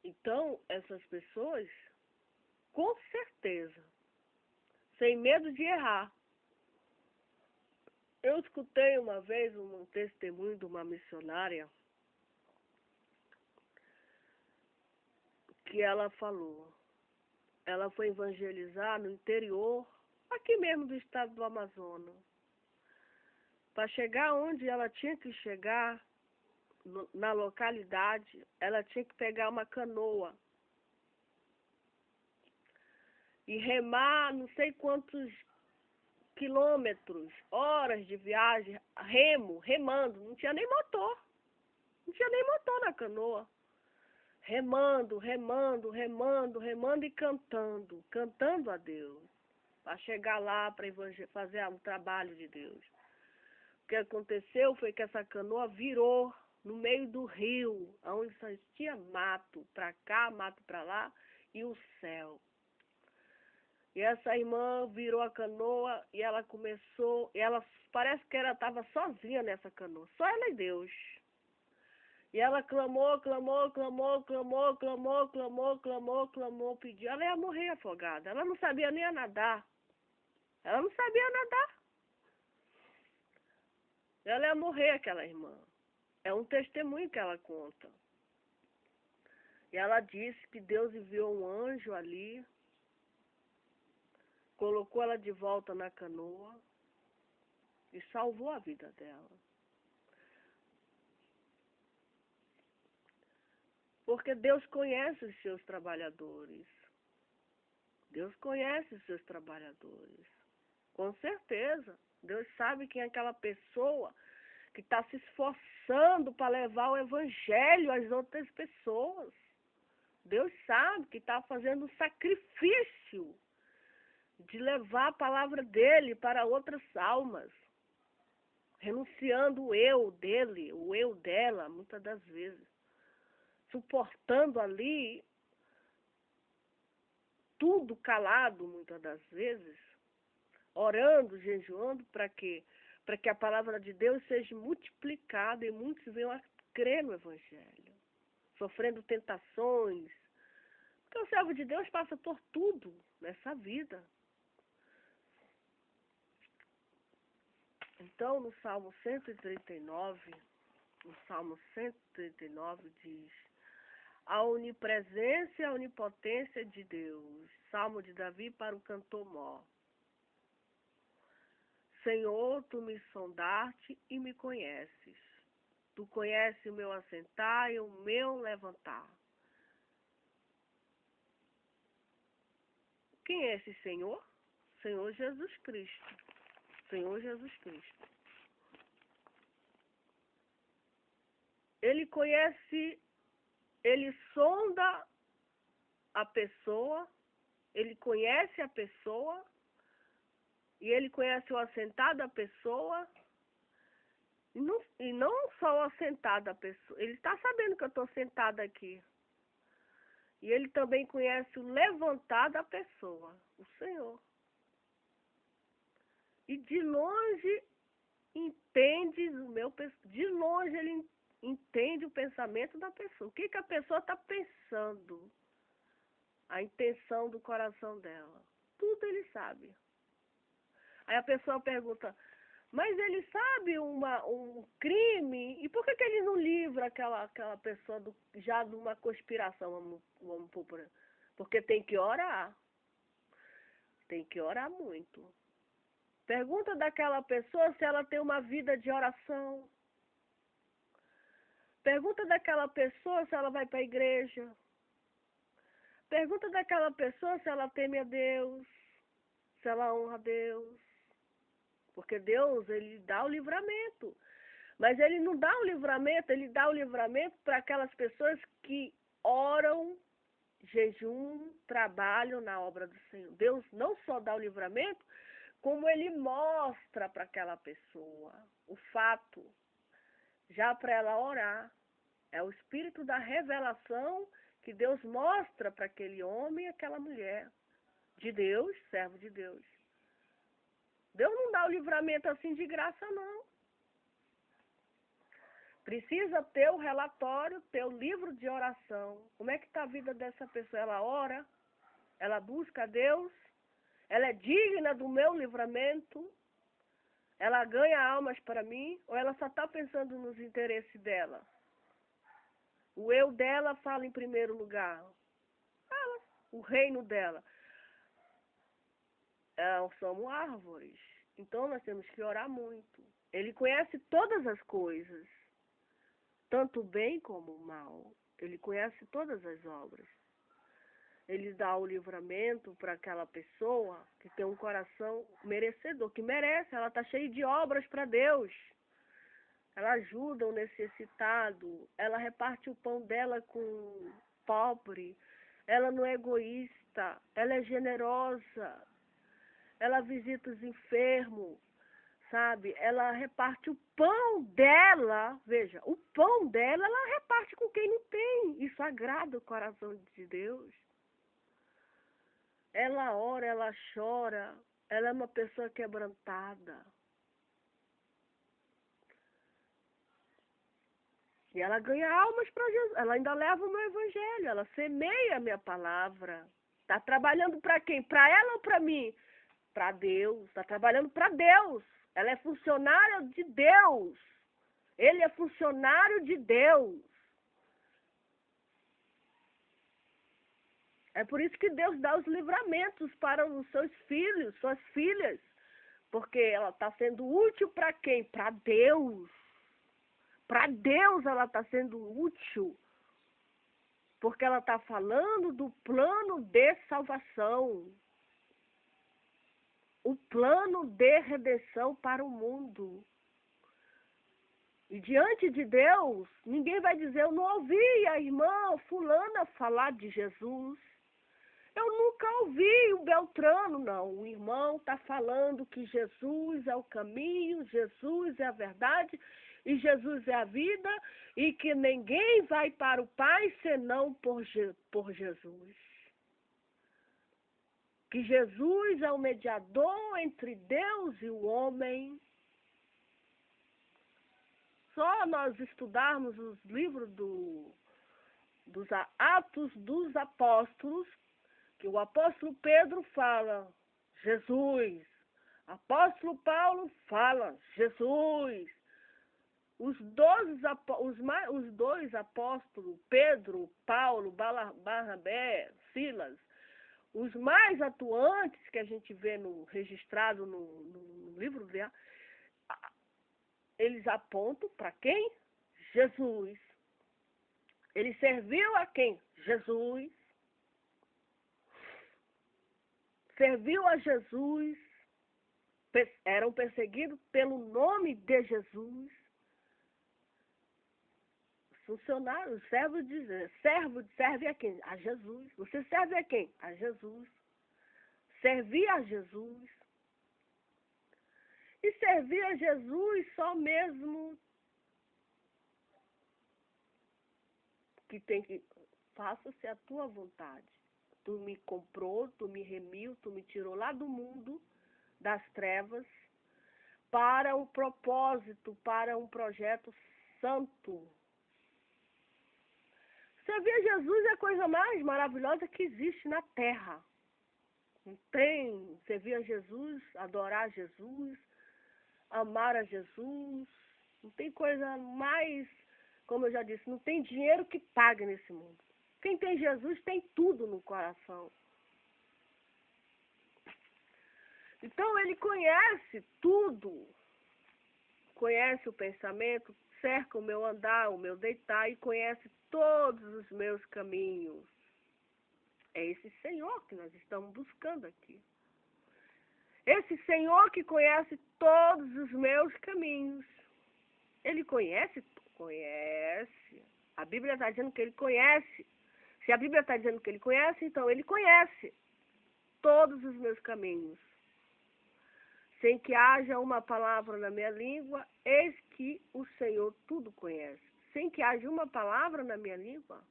Então, essas pessoas, com certeza, sem medo de errar. Eu escutei uma vez um testemunho de uma missionária que ela falou. Ela foi evangelizar no interior, aqui mesmo do estado do Amazonas. Para chegar onde ela tinha que chegar, na localidade, ela tinha que pegar uma canoa e remar não sei quantos quilômetros, horas de viagem, remando, não tinha nem motor. Não tinha nem motor na canoa. Remando, remando, remando, remando e cantando a Deus, para chegar lá para fazer um trabalho de Deus. O que aconteceu foi que essa canoa virou no meio do rio, onde só tinha mato para cá, mato para lá e o céu. E essa irmã virou a canoa e ela começou, parece que ela estava sozinha nessa canoa, só ela e Deus. E ela clamou, clamou, clamou, clamou, clamou, clamou, clamou, clamou, pediu. Ela ia morrer afogada. Ela não sabia nem nadar. Ela não sabia nadar. Ela ia morrer, aquela irmã. É um testemunho que ela conta. E ela disse que Deus enviou um anjo ali, colocou ela de volta na canoa e salvou a vida dela. Porque Deus conhece os seus trabalhadores. Deus conhece os seus trabalhadores. Com certeza. Deus sabe quem é aquela pessoa que está se esforçando para levar o evangelho às outras pessoas. Deus sabe que está fazendo um sacrifício de levar a palavra dele para outras almas. Renunciando o eu dele, o eu dela, muitas das vezes. Suportando ali tudo calado, muitas das vezes. Orando, jejuando, para quê? Para que a palavra de Deus seja multiplicada e muitos venham a crer no evangelho. Sofrendo tentações. Porque o servo de Deus passa por tudo nessa vida. Então, no Salmo 139, diz: a onipresença e a onipotência de Deus. Salmo de Davi para o cantor mor. Senhor, tu me sondaste e me conheces. Tu conheces o meu assentar e o meu levantar. Quem é esse Senhor? Senhor Jesus Cristo. Senhor Jesus Cristo. Ele conhece, ele sonda a pessoa, ele conhece a pessoa, e ele conhece o assentar da pessoa, e não só o assentar da pessoa, ele está sabendo que eu estou sentada aqui. E ele também conhece o levantar da pessoa, o Senhor. E de longe entende de longe ele entende o pensamento da pessoa. O que a pessoa está pensando? A intenção do coração dela. Tudo ele sabe. Aí a pessoa pergunta, mas ele sabe um crime, e por que ele não livra aquela pessoa já de uma conspiração? Vamos pôr, porque tem que orar. Tem que orar muito. Pergunta daquela pessoa se ela tem uma vida de oração. Pergunta daquela pessoa se ela vai para a igreja. Pergunta daquela pessoa se ela teme a Deus, se ela honra a Deus. Porque Deus, ele dá o livramento. Mas ele não dá o livramento, ele dá o livramento para aquelas pessoas que oram, jejum, trabalham na obra do Senhor. Deus não só dá o livramento, como ele mostra para aquela pessoa o fato, já para ela orar. É o espírito da revelação que Deus mostra para aquele homem e aquela mulher de Deus, servo de Deus. Deus não dá o livramento assim de graça, não. Precisa ter o relatório, ter o livro de oração. Como é que está a vida dessa pessoa? Ela ora, ela busca a Deus, ela é digna do meu livramento, ela ganha almas para mim, ou ela só está pensando nos interesses dela? O eu dela fala em primeiro lugar. O reino dela. Somos árvores. Então nós temos que orar muito. Ele conhece todas as coisas, tanto o bem como o mal. Ele conhece todas as obras. Ele dá o livramento para aquela pessoa que tem um coração merecedor, que merece. Ela está cheia de obras para Deus. Ela ajuda o necessitado. Ela reparte o pão dela com o pobre. Ela não é egoísta. Ela é generosa. Ela visita os enfermos, sabe? Ela reparte o pão dela, veja, o pão dela ela reparte com quem não tem. Isso agrada o coração de Deus. Ela ora, ela chora, ela é uma pessoa quebrantada. E ela ganha almas para Jesus. Ela ainda leva o meu evangelho, ela semeia a minha palavra. Está trabalhando para quem? Para ela ou para mim? Para Deus, está trabalhando para Deus. Ela é funcionária de Deus. Ele é funcionário de Deus. É por isso que Deus dá os livramentos para os seus filhos, suas filhas. Porque ela está sendo útil para quem? Para Deus. Para Deus ela está sendo útil. Porque ela está falando do plano de salvação. O plano de redenção para o mundo. E diante de Deus, ninguém vai dizer, eu não ouvi a irmã fulana falar de Jesus. Eu nunca ouvi o Beltrano, não. O irmão está falando que Jesus é o caminho, Jesus é a verdade, e Jesus é a vida, e que ninguém vai para o Pai senão por Jesus. Que Jesus é o mediador entre Deus e o homem. Só nós estudarmos os livros dos Atos dos Apóstolos, que o apóstolo Pedro fala, Jesus. Apóstolo Paulo fala, Jesus. Os dois apóstolos, Pedro, Paulo, Barnabé, Silas, os mais atuantes que a gente vê registrado no livro de Atos, eles apontam para quem? Jesus. Ele serviu a quem? Jesus. Serviu a Jesus. Eram perseguidos pelo nome de Jesus. Funcionário, serve a quem? A Jesus. Você serve a quem? A Jesus. Servir a Jesus. E servir a Jesus só mesmo que tem que... Faça-se a tua vontade. Tu me comprou, tu me remiu, tu me tirou lá do mundo, das trevas, para um propósito, para um projeto santo. Servir a Jesus é a coisa mais maravilhosa que existe na terra. Não tem servir a Jesus, adorar a Jesus, amar a Jesus. Não tem coisa mais, como eu já disse, não tem dinheiro que pague nesse mundo. Quem tem Jesus tem tudo no coração. Então ele conhece tudo. Conhece o pensamento, cerca o meu andar, o meu deitar e conhece todos os meus caminhos. É esse Senhor que nós estamos buscando aqui. Esse Senhor que conhece todos os meus caminhos. Ele conhece? Conhece. A Bíblia está dizendo que ele conhece. Se a Bíblia está dizendo que ele conhece, então ele conhece todos os meus caminhos. Sem que haja uma palavra na minha língua, eis que o Senhor tudo conhece. Sem que haja uma palavra na minha língua,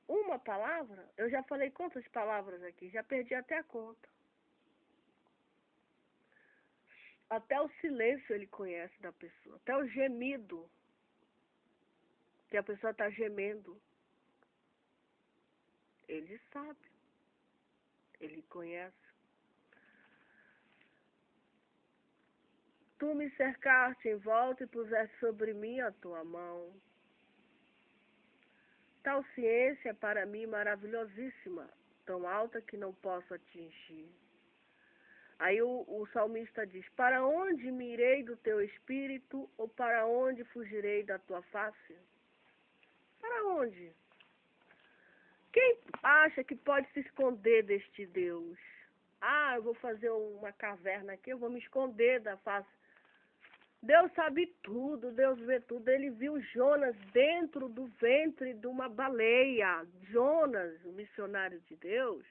uma palavra, eu já falei quantas palavras aqui, já perdi até a conta. Até o silêncio ele conhece da pessoa, até o gemido que a pessoa está gemendo. Ele sabe. Ele conhece. Tu me cercaste em volta e puseste sobre mim a tua mão. Tal ciência é para mim maravilhosíssima, tão alta que não posso atingir. Aí o salmista diz, para onde me irei do teu espírito, ou para onde fugirei da tua face? Para onde? Quem acha que pode se esconder deste Deus? Ah, eu vou fazer uma caverna aqui, eu vou me esconder da face. Deus sabe tudo, Deus vê tudo. Ele viu Jonas dentro do ventre de uma baleia. Jonas, o missionário de Deus,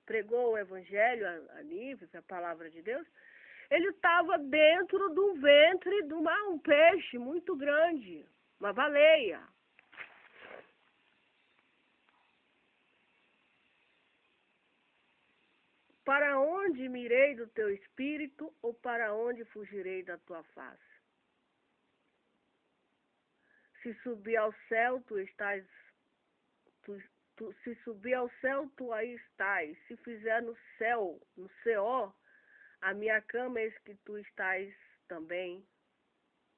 pregou o evangelho a Nínive, a palavra de Deus. Ele estava dentro do ventre de um peixe muito grande, uma baleia. Para onde me irei do teu espírito, ou para onde fugirei da tua face? Se subir ao céu, tu estás. Se subir ao céu, tu aí estás. Se fizer no céu, no Seol, a minha cama, eis que tu estás também.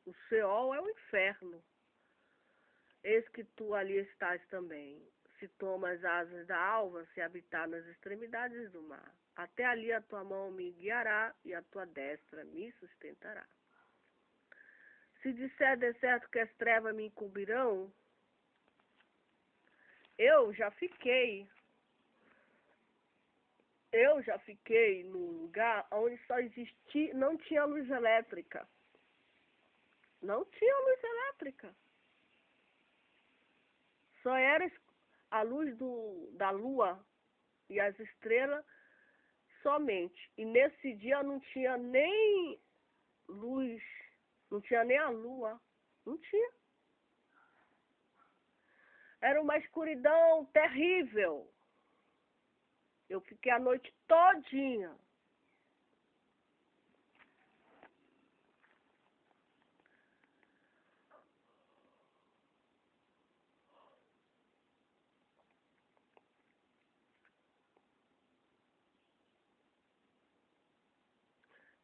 O Seol é o inferno. Eis que tu ali estás também. Se tomas asas da alva, se habitar nas extremidades do mar. Até ali a tua mão me guiará e a tua destra me sustentará. Se disser de certo que as trevas me encobrirão, eu já fiquei num lugar onde só existia, não tinha luz elétrica. Não tinha luz elétrica. Só era a luz da lua e as estrelas somente. E nesse dia não tinha nem luz, não tinha nem a lua. Não tinha. Era uma escuridão terrível. Eu fiquei a noite todinha.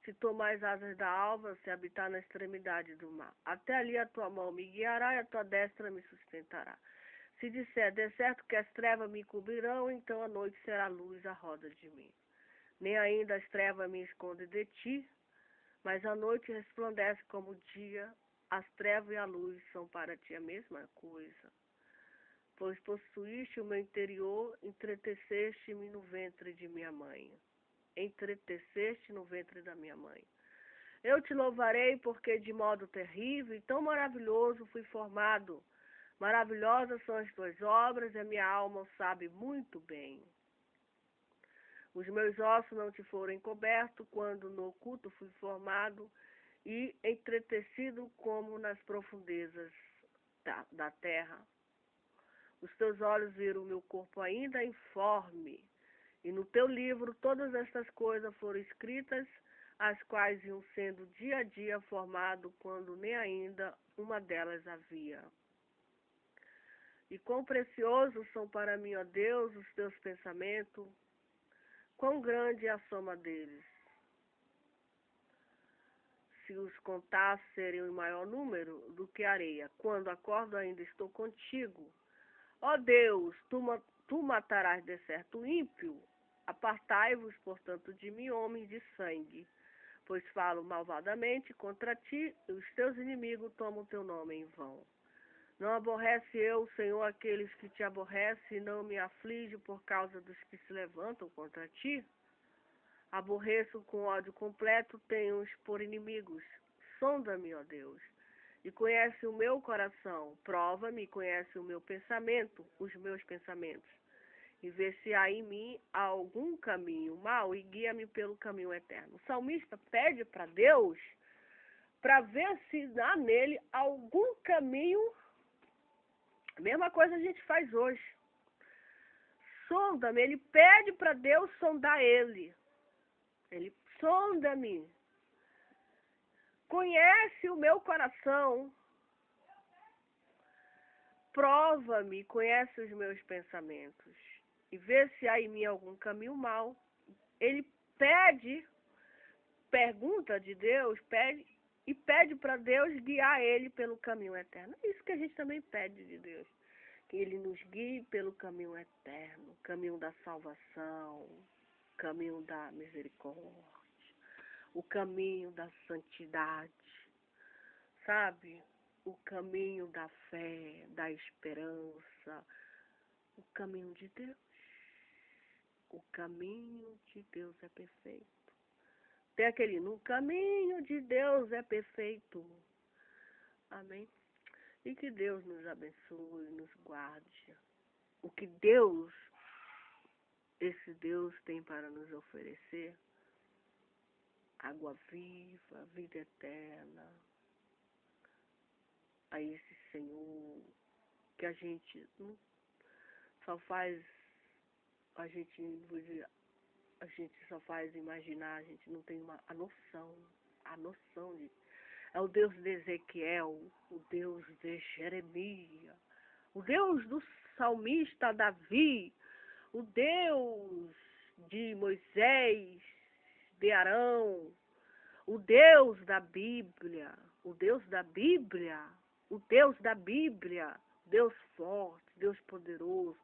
Se tomares asas da alva, se habitar na extremidade do mar. Até ali a tua mão me guiará e a tua destra me sustentará. Se disser, de certo que as trevas me cobrirão, então a noite será luz à roda de mim. Nem ainda as trevas me escondem de ti, mas a noite resplandece como o dia. As trevas e a luz são para ti a mesma coisa. Pois possuíste o meu interior, entreteceste-me no ventre de minha mãe. Entreteceste no ventre da minha mãe. Eu te louvarei porque de modo terrível e tão maravilhoso fui formado. Maravilhosas são as tuas obras e a minha alma o sabe muito bem. Os meus ossos não te foram encobertos quando no oculto fui formado e entretecido como nas profundezas da terra. Os teus olhos viram o meu corpo ainda informe. E no teu livro todas estas coisas foram escritas, as quais iam sendo dia a dia formado quando nem ainda uma delas havia. E quão preciosos são para mim, ó Deus, os teus pensamentos, quão grande é a soma deles. Se os contasse, seriam em maior número do que a areia. Quando acordo ainda estou contigo. Ó Deus, tu matarás de certo o ímpio. Apartai-vos, portanto, de mim, homens de sangue, pois falo malvadamente contra ti, e os teus inimigos tomam teu nome em vão. Não aborrece eu, Senhor, aqueles que te aborrecem, e não me aflige por causa dos que se levantam contra ti? Aborreço com ódio completo, tenho-os por inimigos. Sonda-me, ó Deus, e conhece o meu coração. Prova-me e conhece o meu pensamento, os meus pensamentos. E vê se há em mim algum caminho mau e guia-me pelo caminho eterno. O salmista pede para Deus para ver se há nele algum caminho. A mesma coisa a gente faz hoje. Sonda-me, ele pede para Deus sondar ele. Ele sonda-me. Conhece o meu coração. Prova-me, conhece os meus pensamentos e vê se há em mim algum caminho mau. Ele pede, pergunta de Deus, pede e pede para Deus guiar ele pelo caminho eterno. É isso que a gente também pede de Deus, que ele nos guie pelo caminho eterno, caminho da salvação, caminho da misericórdia, o caminho da santidade, sabe? O caminho da fé, da esperança, o caminho de Deus. O caminho de Deus é perfeito. Tem aquele, no caminho de Deus é perfeito. Amém? E que Deus nos abençoe, nos guarde. O que Deus, esse Deus tem para nos oferecer, água viva, vida eterna, a esse Senhor, que a gente não só faz, a gente só faz imaginar, a gente não tem a noção de... É o Deus de Ezequiel, o Deus de Jeremias, o Deus do salmista Davi, o Deus de Moisés, de Arão, o Deus da Bíblia, o Deus da Bíblia, o Deus da Bíblia, Deus forte, Deus poderoso.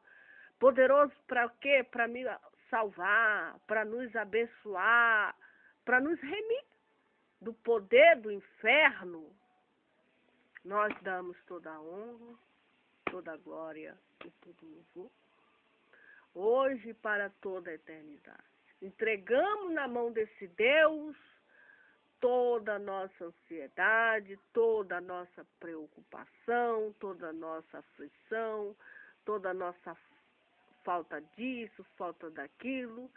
Poderoso para quê? Para me salvar, para nos abençoar, para nos remir do poder do inferno. Nós damos toda a honra, toda a glória e todo o louvor, hoje e para toda a eternidade. Entregamos na mão desse Deus toda a nossa ansiedade, toda a nossa preocupação, toda a nossa aflição, toda a nossa falta disso, falta daquilo,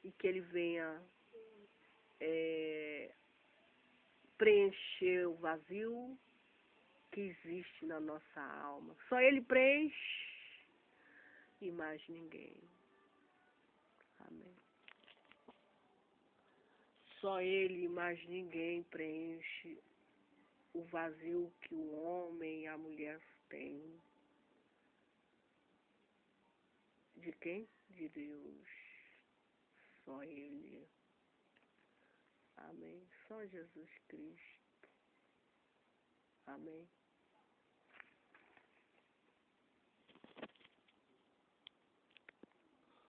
e que Ele venha preencher o vazio que existe na nossa alma. Só Ele preenche e mais ninguém. Amém. Só Ele e mais ninguém preenche o vazio que o homem e a mulher têm. De quem? De Deus. Só Ele. Amém. Só Jesus Cristo. Amém.